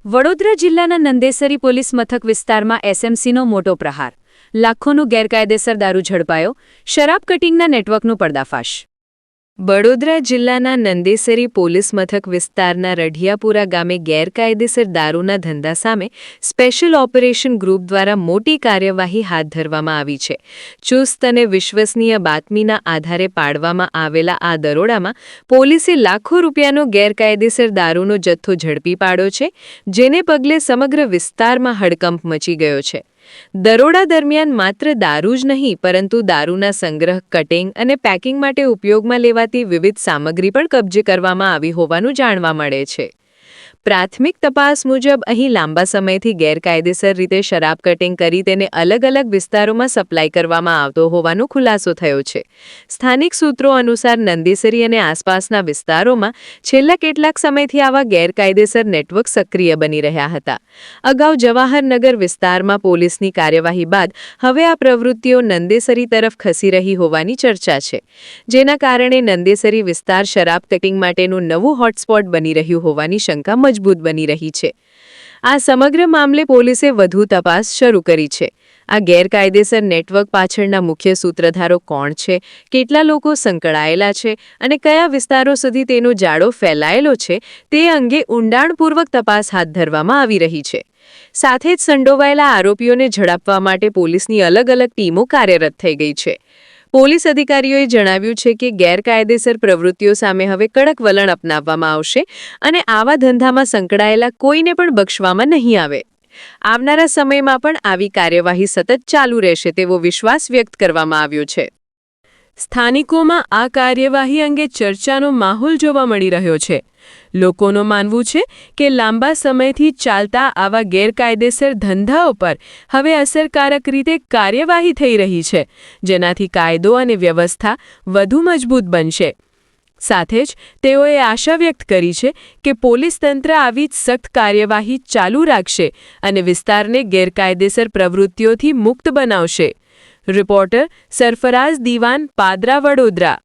વડોદરા જિલ્લાના નંદેસરી પોલીસ મથક વિસ્તારમાં એસએમસીનો મોટો પ્રહાર. લાખોનો ગેરકાયદેસર દારૂ ઝડપાયો. શરાબ કટિંગના નેટવર્કનો પર્દાફાશ. વડોદરા જિલ્લાના નંદેસરી પોલીસ મથક વિસ્તારના રઢિયાપુરા ગામે ગેરકાયદેસર દારૂના ધંધા સામે સ્પેશિયલ ઓપરેશન ગ્રુપ દ્વારા મોટી કાર્યવાહી હાથ ધરવામાં આવી છે. ચુસ્ત અને વિશ્વસનીય બાતમીના આધારે પાડવામાં આવેલા આ દરોડામાં પોલીસે લાખો રૂપિયાનો ગેરકાયદેસર દારૂનો જથ્થો ઝડપી પાડ્યો છે, જેને પગલે સમગ્ર વિસ્તારમાં હડકંપ મચી ગયો છે. દરોડા દરમિયાન માત્ર દારૂ જ નહીં, પરંતુ દારૂના સંગ્રહ, કટિંગ અને પેકિંગ માટે ઉપયોગમાં લેવાતી વિવિધ સામગ્રી પણ કબજે કરવામાં આવી હોવાનું જાણવા મળે છે. પ્રાથમિક તપાસ મુજબ અહીં લાંબા સમયથી ગેરકાયદેસર રીતે શરાબ કટિંગ કરી તેને અલગ અલગ વિસ્તારોમાં સપ્લાય કરવામાં આવતો હોવાનો ખુલાસો થયો છે. સ્થાનિક સૂત્રો અનુસાર નંદેસરી અને આસપાસના વિસ્તારોમાં છેલ્લા કેટલાક સમયથી આવા ગેરકાયદેસર નેટવર્ક સક્રિય બની રહ્યા હતા. અગાઉ જવાહરનગર વિસ્તારમાં પોલીસની કાર્યવાહી બાદ હવે આ પ્રવૃત્તિઓ નંદેસરી તરફ ખસી રહી હોવાની ચર્ચા છે, જેના કારણે નંદેસરી વિસ્તાર શરાબ કટિંગ માટેનું નવું હોટસ્પોટ બની રહ્યું હોવાની શંકા મજબૂત બની રહી છે. આ સમગ્ર મામલે પોલીસે વધુ તપાસ શરૂ કરી છે. આ ગેરકાયદેસર નેટવર્ક પાછળના મુખ્ય સૂત્રધારો કોણ છે, કેટલા લોકો સંકળાયેલા છે અને કયા વિસ્તારો સુધી તેનો જાળો ફેલાયેલો છે, તે અંગે ઊંડાણપૂર્વક તપાસ હાથ ધરવામાં આવી રહી છે. સાથે જ સંડોવાયેલા આરોપીઓને ઝડપવા માટે પોલીસની અલગ અલગ ટીમો કાર્યરત થઈ ગઈ છે. પોલીસ અધિકારીઓએ જણાવ્યું છે કે ગેરકાયદેસર પ્રવૃત્તિઓ સામે હવે કડક વલણ અપનાવવામાં આવશે અને આવા ધંધામાં સંકળાયેલા કોઈને પણ બક્ષવામાં નહીં આવે. આવનારા સમયમાં પણ આવી કાર્યવાહી સતત ચાલુ રહેશે તેવો વિશ્વાસ વ્યક્ત કરવામાં આવ્યો છે. સ્થાનિકોમાં આ કાર્યવાહી અંગે ચર્ચાનો માહોલ જોવા મળી રહ્યો છે. લોકોનું માનવું છે કે લાંબા સમયથી ચાલતા આવા ગેરકાયદેસર ધંધાઓ પર હવે અસરકારક રીતે કાર્યવાહી થઈ રહી છે, જેનાથી કાયદો અને વ્યવસ્થા વધુ મજબૂત બનશે. સાથે જ તેઓએ આશા વ્યક્ત કરી છે કે પોલીસ તંત્ર આવી જ સખ્ત કાર્યવાહી ચાલુ રાખશે અને વિસ્તારને ગેરકાયદેસર પ્રવૃત્તિઓથી મુક્ત બનાવશે. રિપોર્ટર સરફરાઝ દીવાન, પાદરા, વડોદરા.